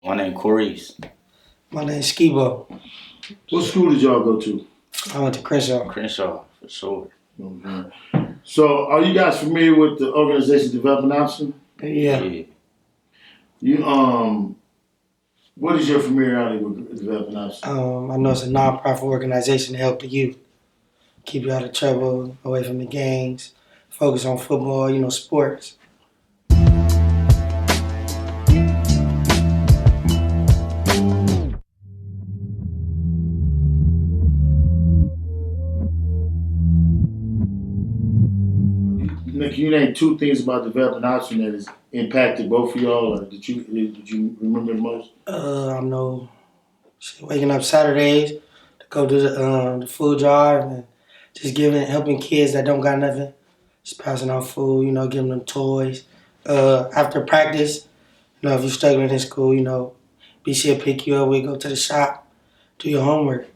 My name Corey's. My name's Skibo. What school did y'all go to? I went to Crenshaw. Crenshaw, for sure. Okay. So, are you guys familiar with the organization Developing Option? Yeah. You what is your familiarity with Developing Option? I know it's a non-profit organization to help the youth, keep you out of trouble, away from the gangs, focus on football, sports. Nick, can you name two things about Developing Option that has impacted both of y'all, or did you remember the most? I know waking up Saturdays to go do the food drive and just helping kids that don't got nothing, just passing out food, giving them toys. After practice, if you're struggling in school, BC will pick you up, we go to the shop, do your homework.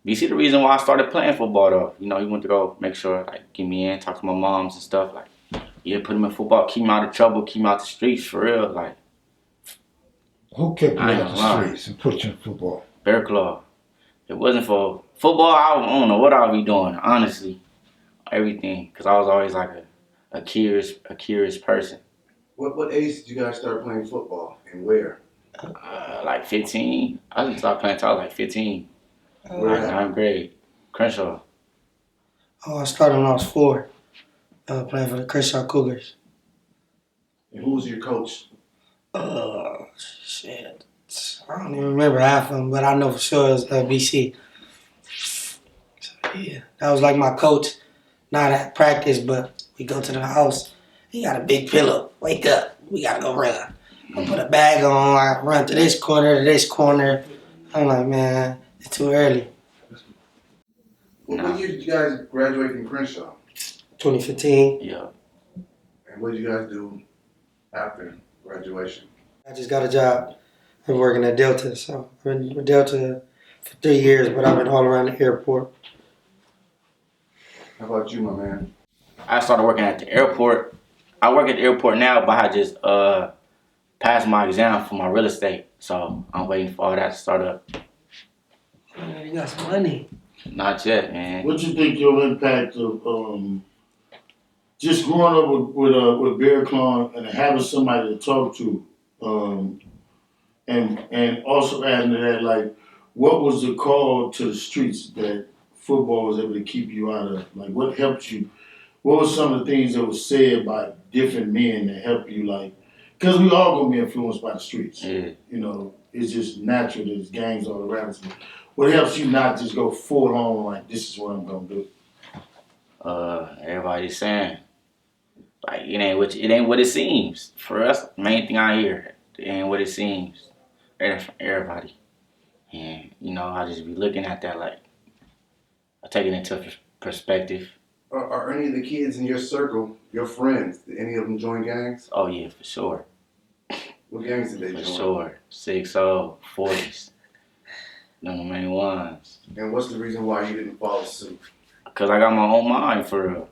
You see the reason why I started playing football though. He went to go make sure, get me in, talk to my moms and stuff. Put him in football, keep him out of trouble, keep him out the streets for real. Who kept you out the streets and put you in football? Bearclaw. If it wasn't for football, I don't know what I'd be doing, honestly. Everything. Because I was always a curious person. What age did you guys start playing football and where? 15. I didn't start playing until I was 15. Ninth grade. Crenshaw. I started when I was 4, playing for the Crenshaw Cougars. And who was your coach? Shit. I don't even remember half of them, but I know for sure it was BC. So, yeah, that was like my coach. Not at practice, but we go to the house. He got a big pillow. Wake up. We got to go run. I put a bag on. I run to this corner, to this corner. I'm like, man, it's too early. What year did you guys graduate from Crenshaw? 2015. Yeah. And what did you guys do after graduation? I just got a job. I'm working at Delta, so I've been with Delta for 3 years, but I've been all around the airport. How about you, my man? I started working at the airport. I work at the airport now, but I just passed my exam for my real estate, so I'm waiting for all that to start up. Man, you got some money. Not yet, man. What you think your impact of just growing up with Bearclaw and having somebody to talk to, and also adding to that, what was the call to the streets that football was able to keep you out of? What helped you? What were some of the things that were said by different men that helped you? Because we all gonna be influenced by the streets. Yeah. It's just natural. There's gangs all around us. What helps you not just go full on this is what I'm gonna do? Everybody's saying it ain't what it seems. For us, main thing I hear, it ain't what it seems. Everybody, and I just be looking at that I take it into perspective. Are any of the kids in your circle, your friends, did any of them join gangs? Oh yeah, for sure. What gangs did they join? For sure, 6-0, 40s. Them the main ones. And what's the reason why you didn't follow suit? Because I got my own mind, for real.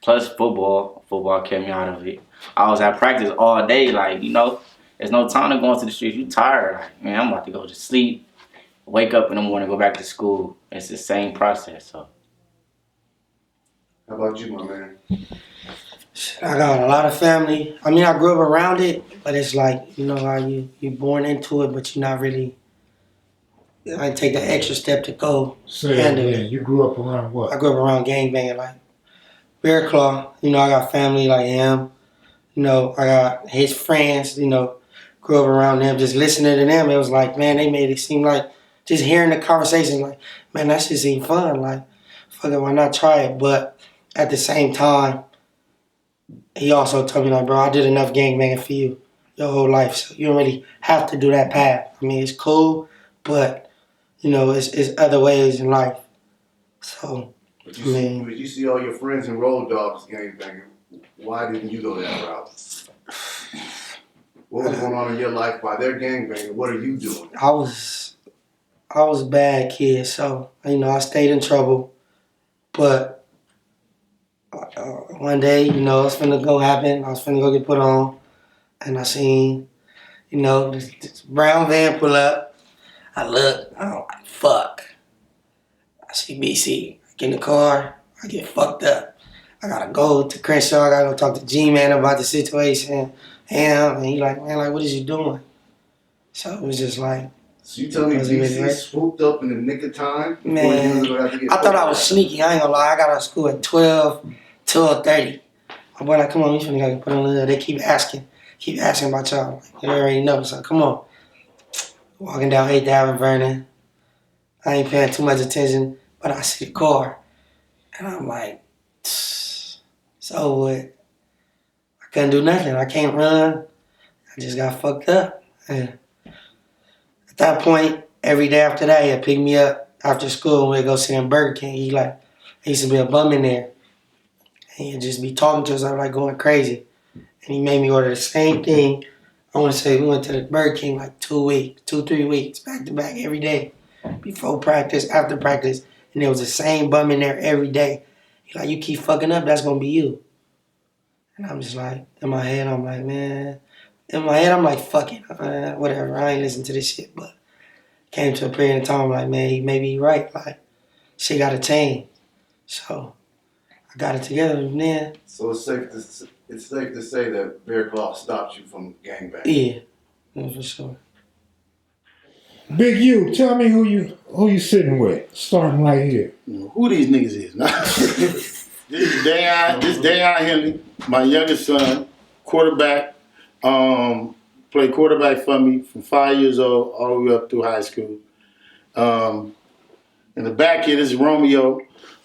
Plus football kept me out of it. I was at practice all day, there's no time to go into the streets. You tired, man, I'm about to go to sleep, wake up in the morning, go back to school. It's the same process, so. How about you, my man? I got a lot of family. I mean, I grew up around it, but it's how you're born into it, but you're not really, take the extra step to go handle it. You grew up around what? I grew up around gangbanging, Bearclaw. I got family like him. I got his friends, grew up around them, just listening to them. It was man, they made it seem just hearing the conversations, man, that shit seemed fun. Fuck it, why not try it? But at the same time, he also told me, bro, I did enough gangbanging for you your whole life, so you don't really have to do that path. I mean, it's cool, but, it's other ways in life. So, But you see all your friends and road dogs gangbanging. Why didn't you go that route? What was going on in your life by their gangbanging? What are you doing? I was a bad kid, so, I stayed in trouble, but one day, it was finna go happen. I was finna go get put on. and I seen, this brown van pull up. I look, I'm like, fuck. I see BC. I get in the car, I get fucked up. I gotta go to Crenshaw, I gotta go talk to G-Man about the situation. And he like, man, like, what is you doing? So it was just like, So you tell me BC swooped up in the nick of time? Man, I thought I was sneaky. I ain't gonna lie. I got out of school at 12:30. My boy like, come on, you finna go put on the hood. They keep asking about y'all. Like, they already know, so come on. Walking down 8th Avenue, Vernon. I ain't paying too much attention, but I see the car. And I'm like, so what? I couldn't do nothing. I can't run. I just got fucked up. And at that point, every day after that, he'd pick me up after school and we'd go sit in Burger King. He used to be a bum in there. And he'd just be talking to us, like going crazy. And he made me order the same thing. I want to say we went to the Burger King like 3 weeks, back to back every day. Before practice, after practice. And there was the same bum in there every day. He's like, you keep fucking up, that's going to be you. And I'm just like, in my head, I'm like, man. In my head, I'm like, fuck it. Whatever, I ain't listen to this shit. But came to a period of time, I'm like, man, maybe he right. Like, shit got to change. So I got it together from then. So it's safe to say that Bearclaw stopped you from gangbanging. Yeah, for sure. Big U, tell me who you sitting with, starting right here. Who these niggas is? This is Dayon Henley, my youngest son, quarterback. Played quarterback for me from 5 years old all the way up through high school. In the back here, this is Romeo,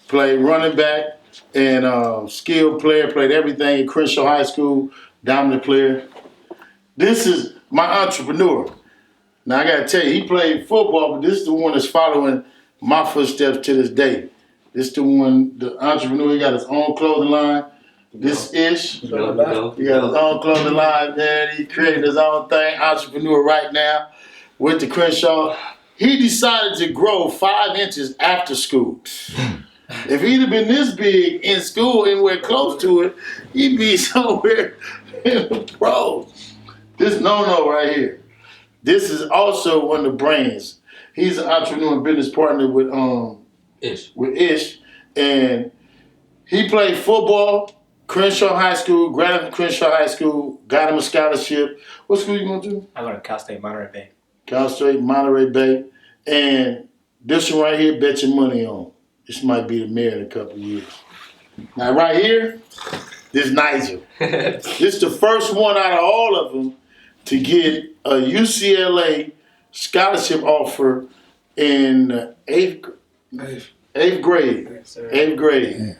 played running back and skilled player, played everything at Crenshaw High School, dominant player. This is my entrepreneur. Now I gotta tell you, he played football, but this is the one that's following my footsteps to this day. This is the one, the entrepreneur, he got his own clothing line. This Ish, he got his own clothing line, man. He created his own thing, entrepreneur right now. Went to Crenshaw. He decided to grow 5 inches after school. If he'd have been this big in school, anywhere close to it, he'd be somewhere in the pros. This no right here. This is also one of the brains. He's an entrepreneur and business partner with Ish. And he played football, Crenshaw High School, graduated from Crenshaw High School, got him a scholarship. What school you going to? I go to Cal State Monterey Bay. Cal State Monterey Bay. And this one right here, bet your money on. This might be the mayor in a couple of years. Now right here, this is Nigel. This is the first one out of all of them to get a UCLA scholarship offer in eighth grade.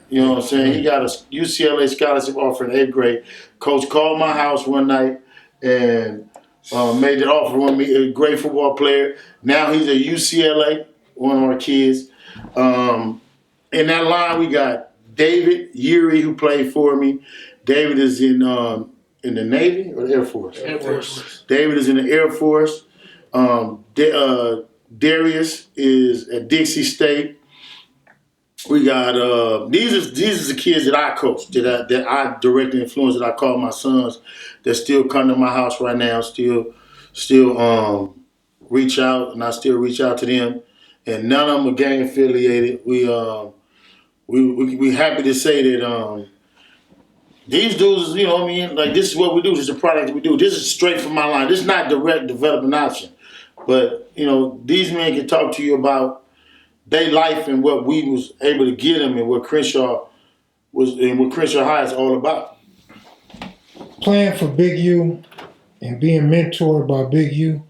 You know what I'm saying? He got a UCLA scholarship offer in 8th grade. Coach called my house one night and made it offer on me, a great football player. Now he's at UCLA, one of our kids. In that line, we got David Yuri, who played for me. David is in the Navy or the Air Force? Air Force. David is in the Air Force. Darius is at Dixie State. We got these are the kids that I coach, that I directly influence, that I call my sons, that still come to my house right now, still reach out, and I still reach out to them. And none of them are gang affiliated. We happy to say that these dudes, you know what I mean? Like, this is what we do. This is the product that we do. This is straight from my line. This is not direct development option. But, you know, these men can talk to you about their life and what we was able to get them and what Crenshaw was and what Crenshaw High is all about. Playing for Big U and being mentored by Big U,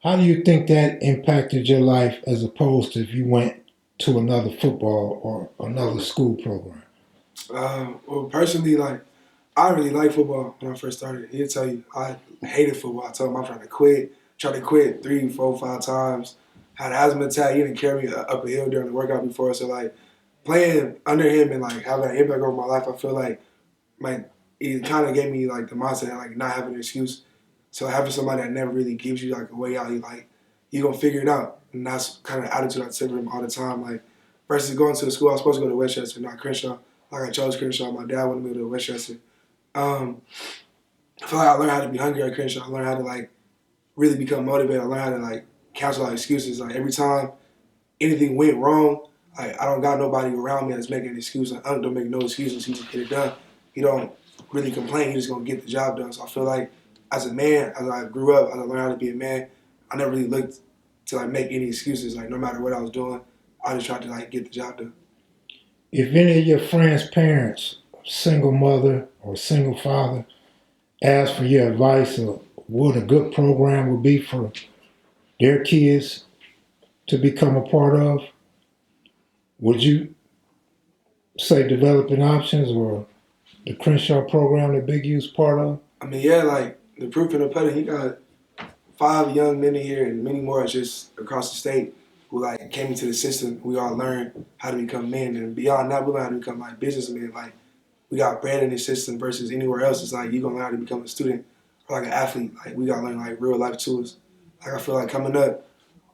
how do you think that impacted your life as opposed to if you went to another football or another school program? Well, personally, like, I really liked football when I first started. He'll tell you, I hated football. I told him I'm trying to quit. Tried to quit 3, 4, 5 times. Had an asthma attack. He didn't carry me up a hill during the workout before. So, like, playing under him and, like, having an impact over my life, I feel like it kind of gave me, like, the mindset of, like, not having an excuse. So having somebody that never really gives you, like, a way out, you're going to figure it out. And that's kind of the attitude I took from him all the time. Like, versus going to the school, I was supposed to go to Westchester, not Crenshaw. Like, I chose Crenshaw. My dad wanted me to go to Westchester. I feel like I learned how to be hungry at Crenshaw. I learned how to like really become motivated. I learned how to like cancel out excuses. Like every time anything went wrong, like I don't got nobody around me that's making an excuse. Like Unc don't make no excuses. He just get it done. He don't really complain. He just gonna get the job done. So I feel like as a man, as I grew up, as I learned how to be a man, I never really looked to like make any excuses. Like no matter what I was doing, I just tried to like get the job done. If any of your friends' parents, single mother or single father, ask for your advice or what a good program would be for their kids to become a part of, would you say developing options or the Crenshaw program that Big U's part of? I mean, yeah, like the proof in the pudding. He got 5 young men in here and many more just across the state who like came into the system. We all learned how to become men, and beyond that, we learned how to become like businessmen. Like we got bred in this system versus anywhere else. It's like you gonna learn how to become a student or like an athlete. Like we gotta learn like real life tools. Like I feel like coming up,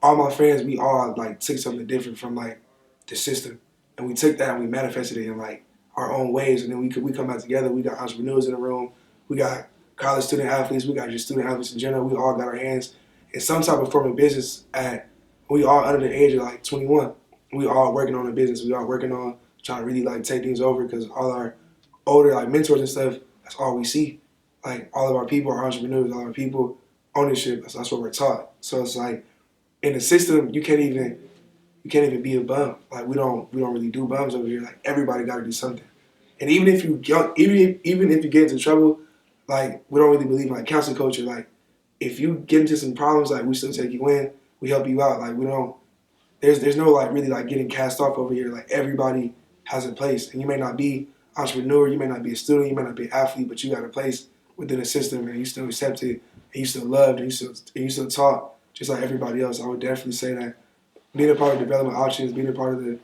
all my friends, we all like took something different from like the system, and we took that and we manifested it in like our own ways. And then we come out together. We got entrepreneurs in the room. We got college student athletes. We got just student athletes in general. We all got our hands in some type of form of business. We all under the age of like 21. We all working on a business. We all working on trying to really like take things over because all our older like mentors and stuff, that's all we see. Like all of our people are entrepreneurs, all our people ownership. That's what we're taught. So it's like in the system, you can't even be a bum. Like we don't really do bums over here. Like everybody got to do something. And even if you get into trouble, like we don't really believe in like counsel culture. Like if you get into some problems, like we still take you in, we help you out. Like we don't. There's no like really like getting cast off over here. Like everybody has a place, and you may not be entrepreneur, you may not be a student, you may not be an athlete, but you got a place within the system, and you still accepted, and you still loved, and you still taught, just like everybody else. I would definitely say that being a part of development options, being a part of the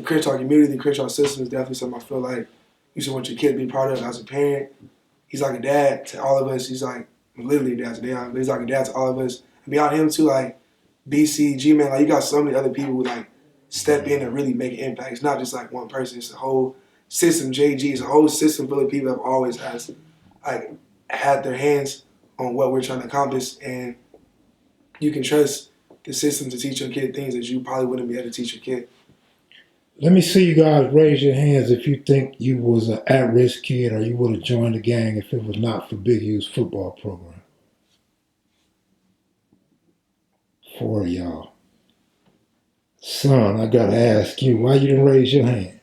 Crenshaw community, the Crenshaw system is definitely something I feel like you should want your kid to be part of as a parent. He's like a dad to all of us. He's like literally a dad to Deion, but he's like a dad to all of us. And beyond him too, like BC, G-Man, like you got so many other people who like step in and really make an impact. It's not just like one person, it's a whole system, JG, it's a whole system full of people that have always had their hands on what we're trying to accomplish, and you can trust the system to teach your kid things that you probably wouldn't be able to teach your kid. Let me see you guys raise your hands if you think you was an at-risk kid or you would have joined the gang if it was not for Big U's football program. 4 of y'all. Son, I gotta ask you, why you didn't raise your hand?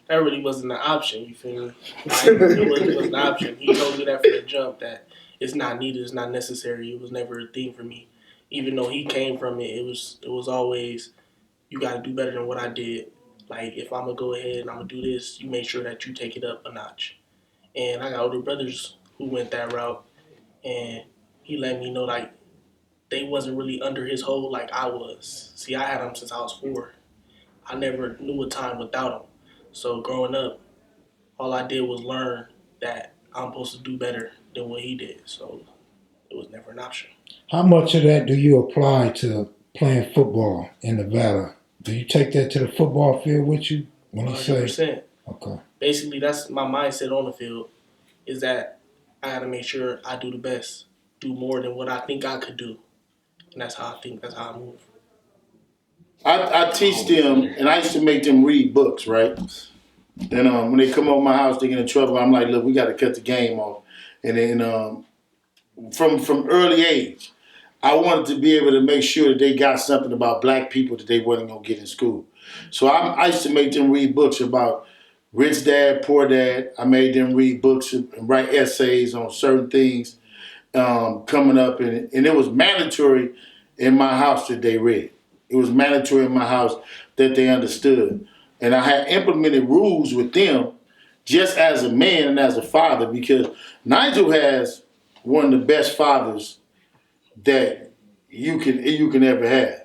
That really wasn't an option, you feel me? Like, it wasn't an option. He told me that from the jump that it's not needed, it's not necessary. It was never a thing for me. Even though he came from it, it was always, you got to do better than what I did. Like, if I'm going to go ahead and I'm going to do this, you make sure that you take it up a notch. And I got older brothers who went that route, and he let me know, like, they wasn't really under his hold like I was. See, I had him since I was 4. I never knew a time without him. So growing up, all I did was learn that I'm supposed to do better than what he did. So it was never an option. How much of that do you apply to playing football in Nevada? Do you take that to the football field with you when you say? 100%. Okay. Basically, that's my mindset on the field, is that I got to make sure I do the best, do more than what I think I could do. And that's how I think, that's how I move. I teach them, and I used to make them read books, right? And when they come over my house, they get in trouble. I'm like, look, we got to cut the game off. And then from early age, I wanted to be able to make sure that they got something about black people that they wasn't going to get in school. So I used to make them read books about rich dad, poor dad. I made them read books and write essays on certain things coming up. And it was mandatory in my house that they read. It was mandatory in my house that they understood. And I had implemented rules with them just as a man and as a father, because Nigel has one of the best fathers that you can ever have.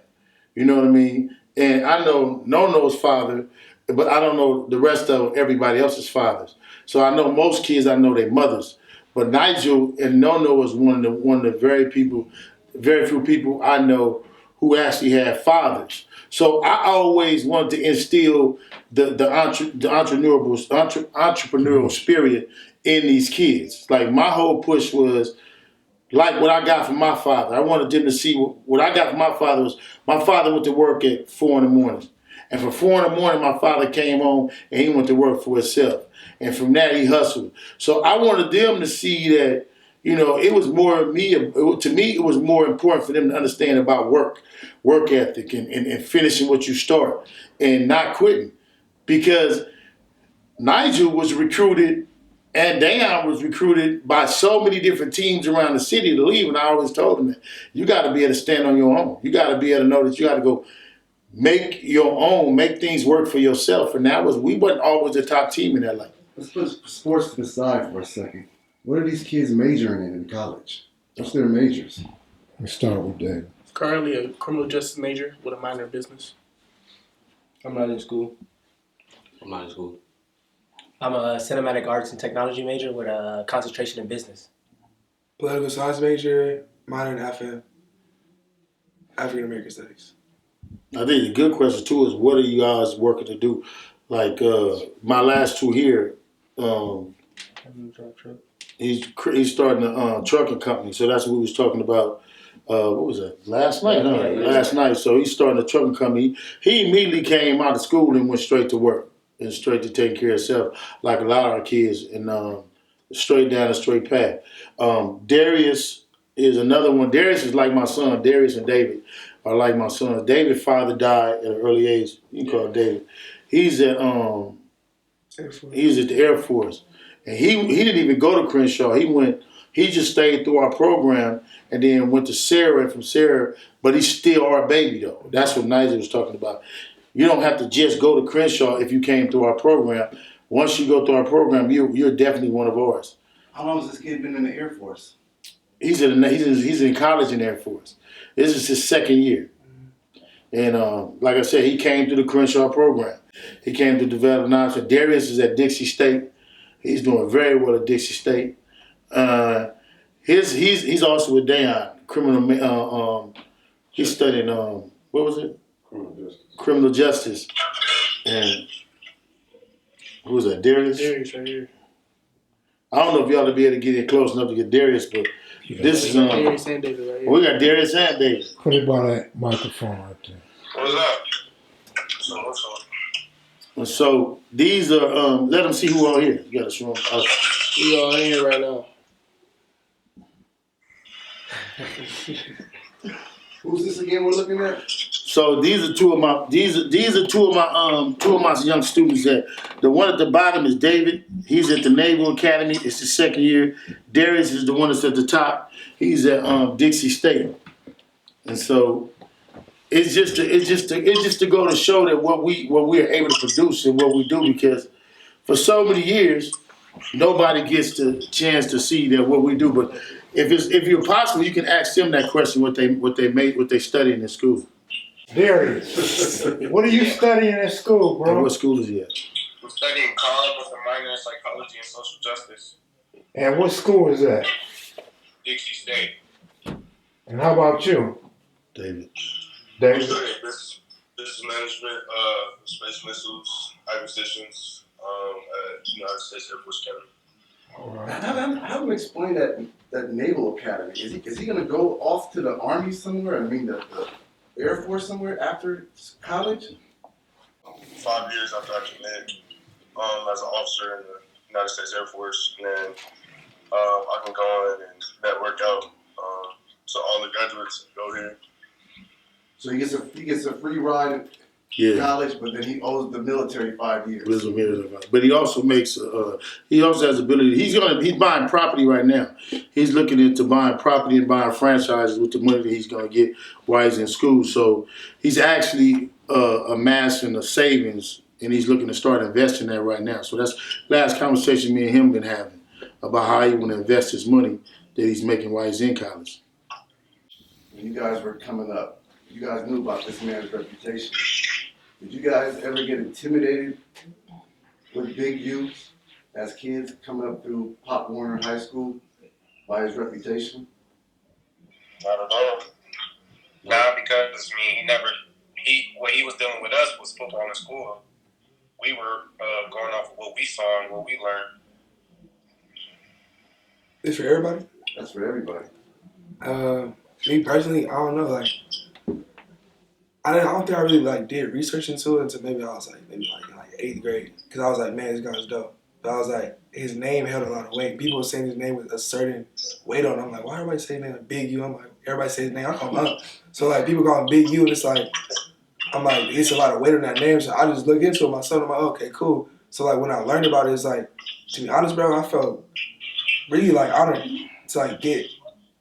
You know what I mean? And I know Nono's father, but I don't know the rest of everybody else's fathers. So I know most kids, I know their mothers. But Nigel and Nono is one of the very few people I know who actually had fathers. So I always wanted to instill the entrepreneurial spirit in these kids. Like my whole push was like what I got from my father. I wanted them to see what I got from my father was my father went to work at 4 in the morning. And from 4 in the morning, my father came home and he went to work for himself. And from that, he hustled. So I wanted them to see that, it was more of me. To me, it was more important for them to understand about work ethic, and finishing what you start and not quitting. Because Nigel was recruited and Dayon was recruited by so many different teams around the city to leave. And I always told them that you got to be able to stand on your own. You got to be able to know that you got to go make your own, make things work for yourself. And we wasn't always the top team in LA. Let's put sports to the side for a second. What are these kids majoring in college? What's their majors? Let's start with that. Currently a criminal justice major with a minor in business. I'm not in school. I'm a cinematic arts and technology major with a concentration in business. Political science major, minor in FM, African American Studies. I think the good question too is what are you guys working to do? Like my last two here, he's starting a trucking company. So that's what we was talking about. What was that? Last night, huh? Yeah. Last night. So he's starting a trucking company. He immediately came out of school and went straight to work and straight to taking care of himself, like a lot of our kids, and straight down a straight path. Darius is another one. Darius is like my son. Darius and David are like my sons. David's father died at an early age. You can call it David. He's at the Air Force. And he didn't even go to Crenshaw. He just stayed through our program and then went to Sarah, and from Sarah, but he's still our baby though. That's what Nigel was talking about. You don't have to just go to Crenshaw if you came through our program. Once you go through our program, you're definitely one of ours. How long has this kid been in the Air Force? He's in college in the Air Force. This is his second year. And like I said, he came through the Crenshaw program. He came to develop knowledge. Darius is at Dixie State. He's doing very well at Dixie State. He's also with Dayon, criminal. He's studying what was it? Criminal justice. And who was that? Darius. Darius right here. I don't know if y'all will be able to get in close enough to get Darius, but this is Darius and David right here. we got Darius and David. Put it by that microphone right there. What's up? And so these are let them see who all here. You gotta show them. We all in here right now. Who's this again we're looking at? So these are two of my young students. That the one at the bottom is David. He's at the Naval Academy. It's his second year. Darius is the one that's at the top. He's at Dixie State. And so it's just to go to show that what we are able to produce and what we do, because for so many years nobody gets the chance to see that what we do. But if you're possible, you can ask them that question, what they study in school. Darius, what are you studying at school, bro? And what school is he at? I'm studying college with a minor in psychology and social justice. And what school is that? Dixie State. And how about you, David. I'm studying business management, space missiles, acquisitions at United States Air Force Academy. Have him explain that Naval Academy. Is he going to go off to the Army somewhere? I mean, the Air Force somewhere after college? 5 years after I committed as an officer in the United States Air Force, and then I can go in and network out. So all the graduates go here. So he gets a free ride in college, but then he owes the military 5 years. But he also makes he also has ability. He's buying property right now. He's looking into buying property and buying franchises with the money that he's going to get while he's in school. So he's actually amassing a savings, and he's looking to start investing that right now. So that's last conversation me and him been having about how he want to invest his money that he's making while he's in college. When you guys were coming up, you guys knew about this man's reputation. Did you guys ever get intimidated with Big U as kids coming up through Pop Warner High School by his reputation? Not at all. Not because he what he was dealing with us was football in school. We were going off of what we saw and what we learned. It's for everybody? That's for everybody. Me personally, I don't know. Like, I don't think I really like did research into it until maybe I was like in like 8th grade, because I was like, man, this guy's dope. But I was like, his name held a lot of weight. People were saying his name with a certain weight on it. I'm like, why everybody saying his name like Big U? I'm like, everybody say his name. I call him up. So like people call him Big U, and it's like, I'm like, it's a lot of weight on that name. So I just look into it myself. I'm like, okay, cool. So like when I learned about it, it's like, to be honest, bro, I felt really like honored to like get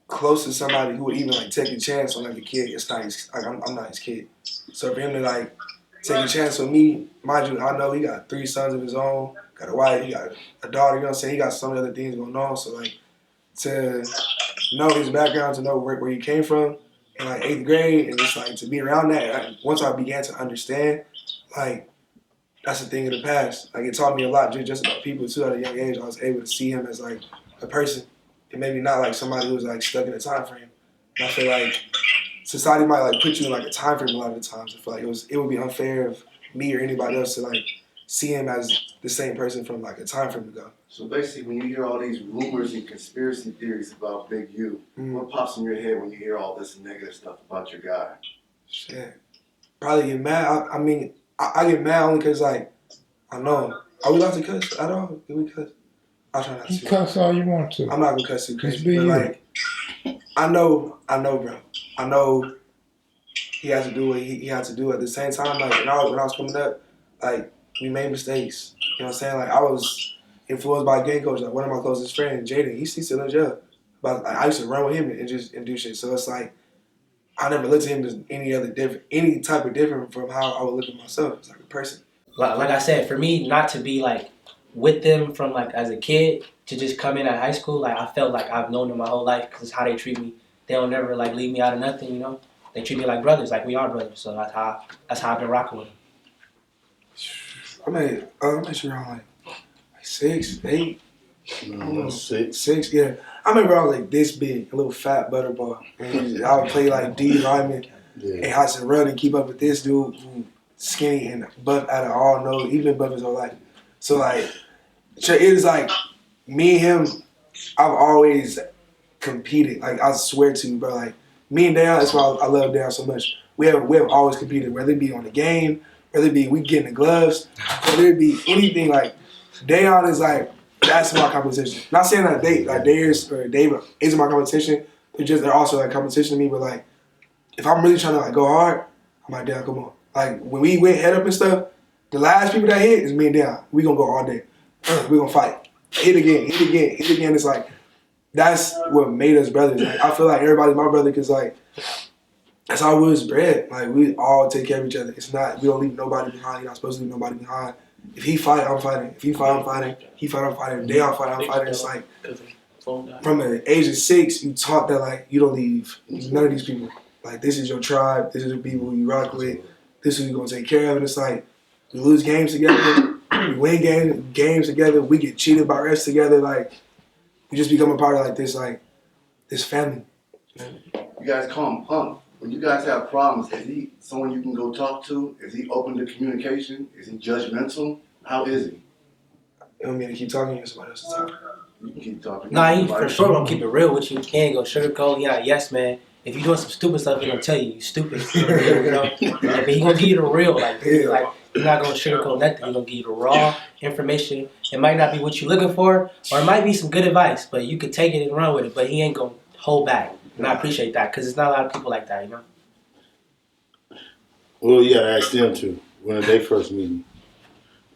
close to somebody who would even like take a chance on like a kid. It's not his, like I'm not his kid. So for him to like take a chance on me, mind you, I know he got 3 sons of his own, got a wife, he got a daughter, you know what I'm saying? He got some other things going on. So like to know his background, to know where he came from in like 8th grade, and just like to be around that, once I began to understand, like that's a thing of the past. Like it taught me a lot just about people too at a young age. I was able to see him as like a person, and maybe not like somebody who was like stuck in a time frame. And I feel like society might like put you in like a time frame a lot of the times. I feel like it would be unfair of me or anybody else to like see him as the same person from like a time frame ago. So basically, when you hear all these rumors and conspiracy theories about Big U, what pops in your head when you hear all this negative stuff about your guy? Shit. Probably get mad. I mean, I get mad only because like I know him. Are we allowed to cuss at all? Can we cuss? I'll try not to. You cuss all you want to. I'm not gonna cuss too crazy. Be but you. like, I know, bro. I know he has to do what he had to do. At the same time, like when I was coming up, like we made mistakes. You know what I'm saying? Like I was influenced by a game coach. Like one of my closest friends, Jaden, he's still in jail. But like, I used to run with him and do shit. So it's like I never looked at him as any type of different from how I would look at myself as like a person. Like I said, for me, not to be like with them from like as a kid to just come in at high school, like I felt like I've known them my whole life because it's how they treat me. They don't never like leave me out of nothing, you know. They treat me like brothers, like we are brothers. So that's how I've been rocking with them. I'm not sure I'm like 6, 8. No, 6. 6, yeah. I remember I was like this big, a little fat butterball. And I would play like D lineman, and I had to run and keep up with this dude who skinny and buff out of all nose, even buff his whole life. So like, it was like me and him. I've always competed. Like I swear to you, bro. Like me and Dan, that's why I love Dan so much. We have always competed, whether it be on the game, whether it be we getting the gloves, whether it be anything. Like Dayon is like, that's my competition. Not saying that Darius or David isn't my competition. They're also like competition to me. But like, if I'm really trying to like go hard, I'm like, Dayon, come on. Like when we went head up and stuff, the last people that hit is me and Dayon. We gonna go all day. We gonna fight. Hit again. It's like that's what made us brothers. Like, I feel like everybody's my brother because like that's how we was bred. Like we all take care of each other. It's not we don't leave nobody behind. You're not supposed to leave nobody behind. If he fight, I'm fighting. If he fight, I'm fighting. He fight, I'm fighting. If they all fight, I'm fighting. It's like from the age of 6, you taught that like you don't leave none of these people. Like this is your tribe. This is the people you rock with. This is who you're gonna take care of. And it's like we lose games together. We win games together. We get cheated by refs together. Like we just become a part of like this family. You guys call him Punk. When you guys have problems, is he someone you can go talk to? Is he open to communication? Is he judgmental? How is he? You want me to keep talking or somebody else to talk? You can keep talking. Nah, he for sure gonna keep it real with you. He ain't gonna sugarcoat. Yeah, yes, man. If you doing some stupid stuff, he gonna tell you stupid. You know? But he gonna give you the real. Like he's not gonna sugarcoat nothing. He gonna give you the raw information. It might not be what you're looking for, or it might be some good advice, but you could take it and run with it. But he ain't gonna hold back. And I appreciate that because there's not a lot of people like that, you know? Well, you gotta ask them too. When did they first meet him?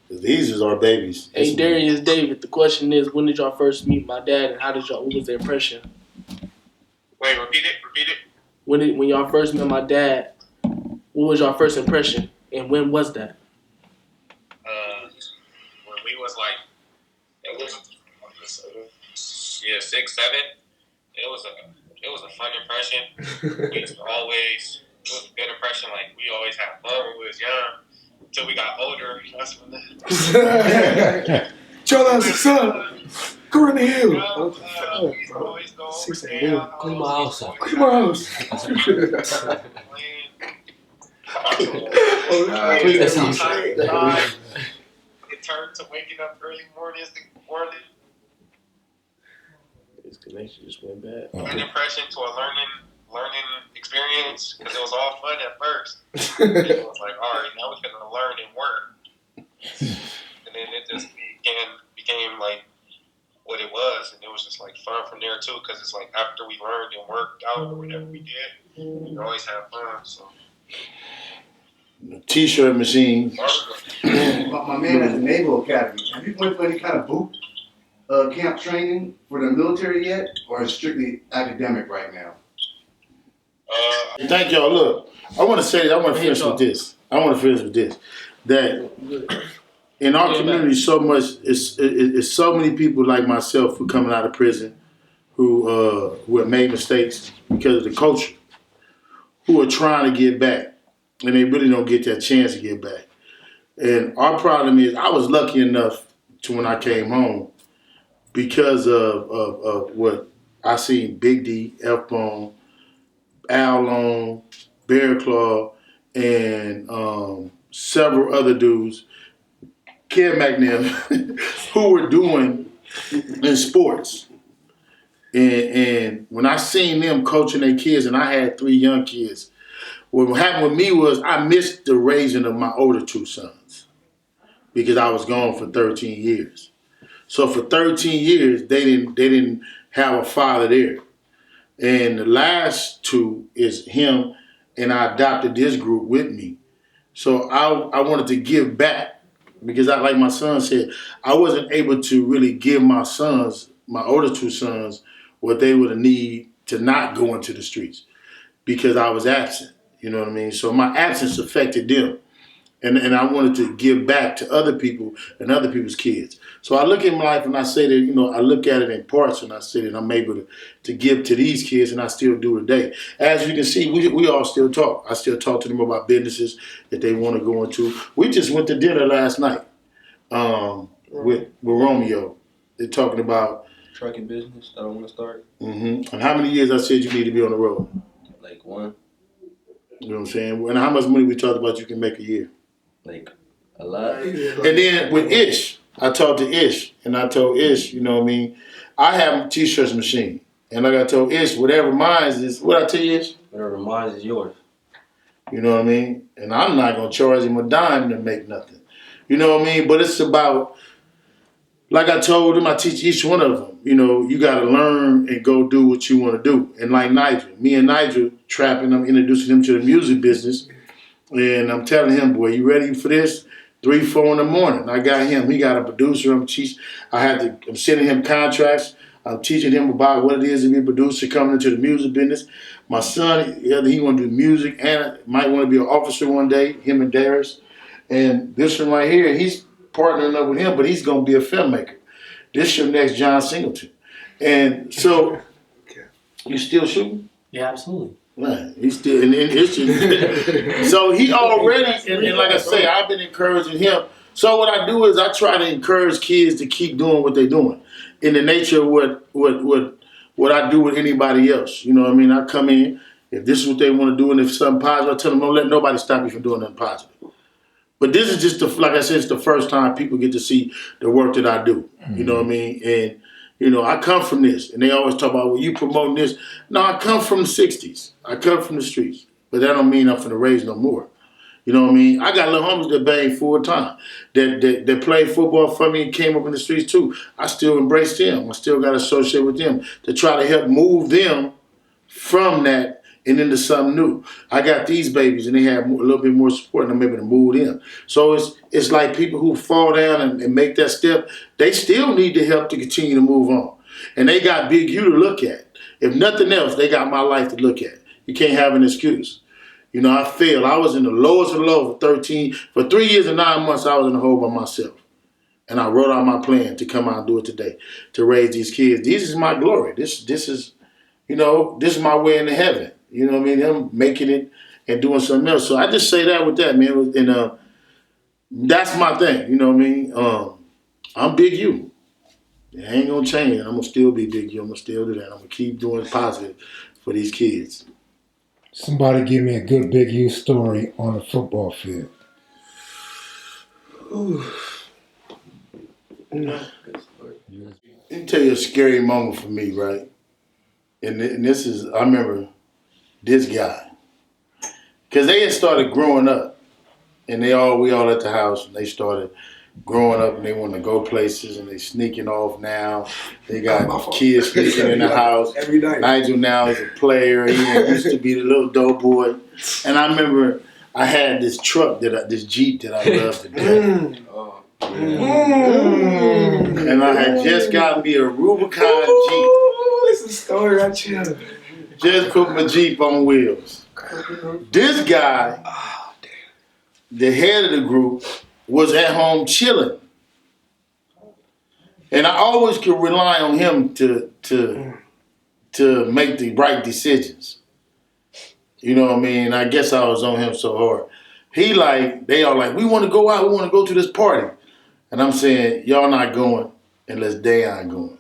Because these is our babies. Hey, Darius, David, the question is, when did y'all first meet my dad and what was the impression? Wait, repeat it. When y'all first met my dad, what was y'all first impression? And when was that? When we was like, it was 6, 7. It was a fun impression. It was a good impression. Like we always had fun when we was young. Until we got older, that's when that. Joe, that's the son. Go run the hill. We used to always go over there. Clean my house up. Clean my house. That's what I'm saying. It turned to waking up early mornings to morning. His connection just went bad. An impression to a learning experience because it was all fun at first. It was like, all right, now we're gonna learn and work, and then it just became like what it was, and it was just like fun from there too. Because it's like after we learned and worked out or whatever we did, we always have fun. So. T-shirt machine. My man at the Naval Academy, have you went for any kind of boot camp training for the military yet, or is it strictly academic right now? Thank y'all. Look, I want to say that I want to finish with this. That in our community, so much it's so many people like myself who coming out of prison, who have made mistakes because of the culture, who are trying to get back, and they really don't get that chance to get back. And our problem is, I was lucky enough to when I came home because of what I seen Big D, F-Bone, Alumni, Bearclaw, and several other dudes, Kev Mac who were doing in sports. And when I seen them coaching their kids, and I had 3 young kids, what happened with me was I missed the raising of my older 2 sons because I was gone for 13 years. So for 13 years, they didn't have a father there. And the last 2 is him, and I adopted this group with me. So I wanted to give back because like my son said, I wasn't able to really give my sons, my older 2 sons, what they would need to not go into the streets because I was absent. You know what I mean? So my absence affected them. And I wanted to give back to other people and other people's kids. So I look at my life and I say that, I look at it in parts and I say that I'm able to give to these kids, and I still do today. As you can see, we all still talk. I still talk to them about businesses that they want to go into. We just went to dinner last night with Romeo. They're talking about trucking business that I want to start. Mm-hmm. And how many years I said you need to be on the road? Like 1. You know what I'm saying? And how much money we talked about you can make a year? Like a lot. And then with Ish, I talked to Ish, and I told Ish, you know what I mean? I have a T-shirts machine. And like I told Ish, whatever mine is, what I tell you, Ish? Whatever mine is yours. You know what I mean? And I'm not going to charge him a dime to make nothing. You know what I mean? But it's about, like I told him, I teach each one of them, you got to learn and go do what you want to do. And like Nigel, me and Nigel trapping, I'm introducing him to the music business. And I'm telling him, boy, you ready for this? 3, 4 in the morning. I got him. He got a producer. I'm sending him contracts. I'm teaching him about what it is to be a producer coming into the music business. My son, he want to do music and might want to be an officer one day, him and Darius. And this one right here, he's partnering up with him, but he's going to be a filmmaker. This your next John Singleton. And so, you still shooting? Yeah, absolutely. Right. He's still in history. So he already, and like I say, I've been encouraging him. So what I do is I try to encourage kids to keep doing what they're doing in the nature of what I do with anybody else. You know what I mean? I come in, if this is what they want to do, and if something positive, I tell them, don't let nobody stop you from doing nothing positive. But this is just, like I said, it's the first time people get to see the work that I do. Mm-hmm. You know what I mean? And I come from this, and they always talk about, well, you promoting this. No, I come from the 60s. I come from the streets. But that don't mean I'm finna raise no more. You know what I mean? I got little homies that bang full time, that played football for me and came up in the streets too. I still embrace them. I still got to associate with them to try to help move them from that and into something new. I got these babies, and they have a little bit more support, and I'm able to move them. So it's like people who fall down and make that step, they still need the help to continue to move on. And they got Big U to look at. If nothing else, they got my life to look at. You can't have an excuse. I failed. I was in the lowest of the low for 3 years and 9 months, I was in the hole by myself. And I wrote out my plan to come out and do it today, to raise these kids. This is my glory. This is, this is my way into heaven. You know what I mean? Them making it and doing something else. So I just say that with that, man. And that's my thing. You know what I mean? I'm Big U. It ain't going to change. I'm going to still be Big U. I'm going to still do that. I'm going to keep doing positive for these kids. Somebody give me a good Big U story on the football field. Let me tell you a scary moment for me, right? And this is, I remember this guy. Because they had started growing up. And we all at the house, and they started growing up, and they want to go places, and they sneaking off now. They got kids sneaking in the house. Every night. Nigel now is a player. He used to be the little dope boy. And I remember I had this truck, this Jeep that I loved to death. And I had just got me a Rubicon Jeep. This is a story right here. Just put my Jeep on wheels. This guy, the head of the group, was at home chilling. And I always could rely on him to make the right decisions. You know what I mean? I guess I was on him so hard. They all like, we want to go out, we want to go to this party. And I'm saying, y'all not going unless Dayon going.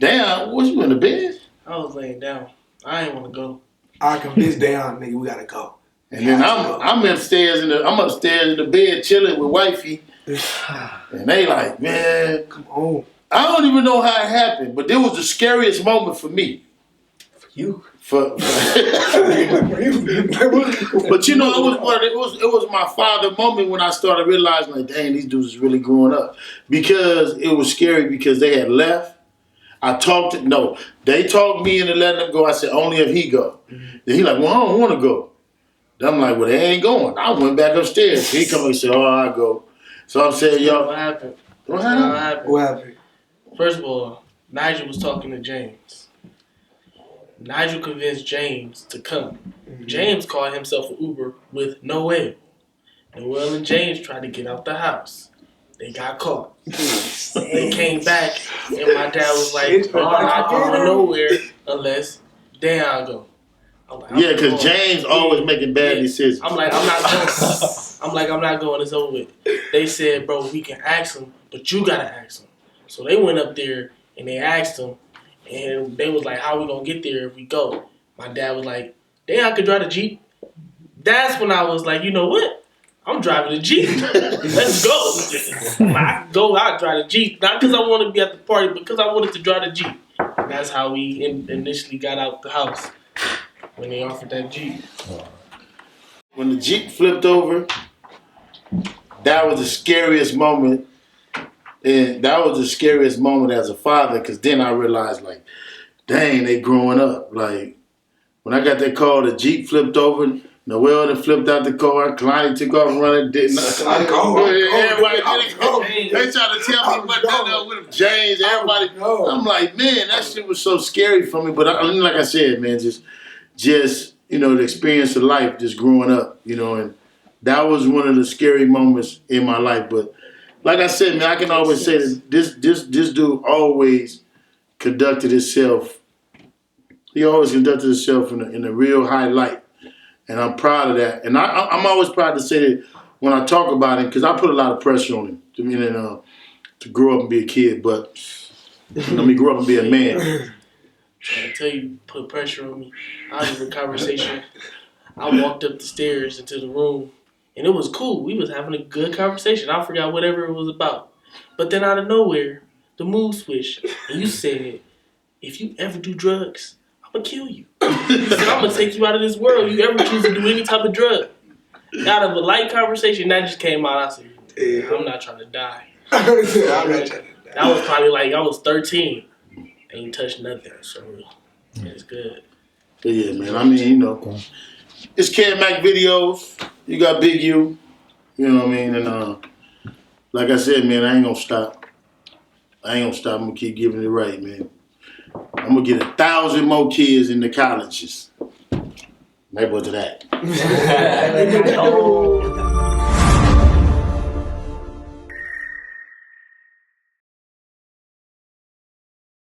Dayon, was you in the bed? I was laying down. I ain't want to go. I convinced Dayon, nigga, we gotta go. And then I'm upstairs in the bed chilling with wifey. And they like, man, come on. I don't even know how it happened, but it was the scariest moment for me. For you. But you know, it was my father moment when I started realizing, like, dang, these dudes is really growing up. Because it was scary because they had left. They talked me into letting them go. I said, only if he go. Then he like, well, I don't want to go. Then I'm like, well, they ain't going. I went back upstairs. He come and said, oh, I'll go. So I'm saying, yo. What happened? What happened? What happened? First of all, Nigel was talking to James. Nigel convinced James to come. James called himself an Uber with Noel. Noel and James tried to get out the house. They got caught. They came back, and my dad was like, I'm not going nowhere unless Dayon go. Yeah, because James always making bad decisions. I'm like, I'm not going. I'm not going. It's over with. They said, bro, we can ask him, but you got to ask him. So they went up there, and they asked him, and they was like, how we going to get there if we go? My dad was like, Dayon could drive the Jeep. That's when I was like, you know what? I'm driving the Jeep. Let's go. I go out, drive the Jeep. Not because I wanted to be at the party, but because I wanted to drive the Jeep. That's how we initially got out the house when they offered that Jeep. When the Jeep flipped over, that was the scariest moment. And that was the scariest moment as a father, because then I realized, like, dang, they growing up. Like, when I got that call, the Jeep flipped over. Noel then flipped out the car. Kalani took off running. Didn't everybody didn't go. They tried to tell me what that with him. James, everybody. I'm like, man, that shit was so scary for me. But like I said, man, just you know, the experience of life, just growing up, you know, and that was one of the scary moments in my life. But like I said, man, I can always say that this dude always conducted himself. He always conducted himself in a real high light. And I'm proud of that. And I'm always proud to say that when I talk about him, because I put a lot of pressure on him to grow up and be a kid, but let me grow up and be a man. I tell you, put pressure on me. I was in a conversation. I walked up the stairs into the room, and it was cool. We was having a good conversation. I forgot whatever it was about. But then out of nowhere, the mood switched, and you said, if you ever do drugs, I'm going to kill you. You said, I'm going to take you out of this world. You ever choose to do any type of drug. Out of a light conversation, that just came out. I said, I'm not trying to die. That was probably like, I was 13. Ain't touched nothing, so it's good. But yeah, man, I mean, you know, it's Kev Mac Videos. You got Big U. You know what I mean? And like I said, man, I ain't going to stop. I'm going to keep giving it right, man. I'm going to get 1,000 more kids in the colleges. Maybe to that.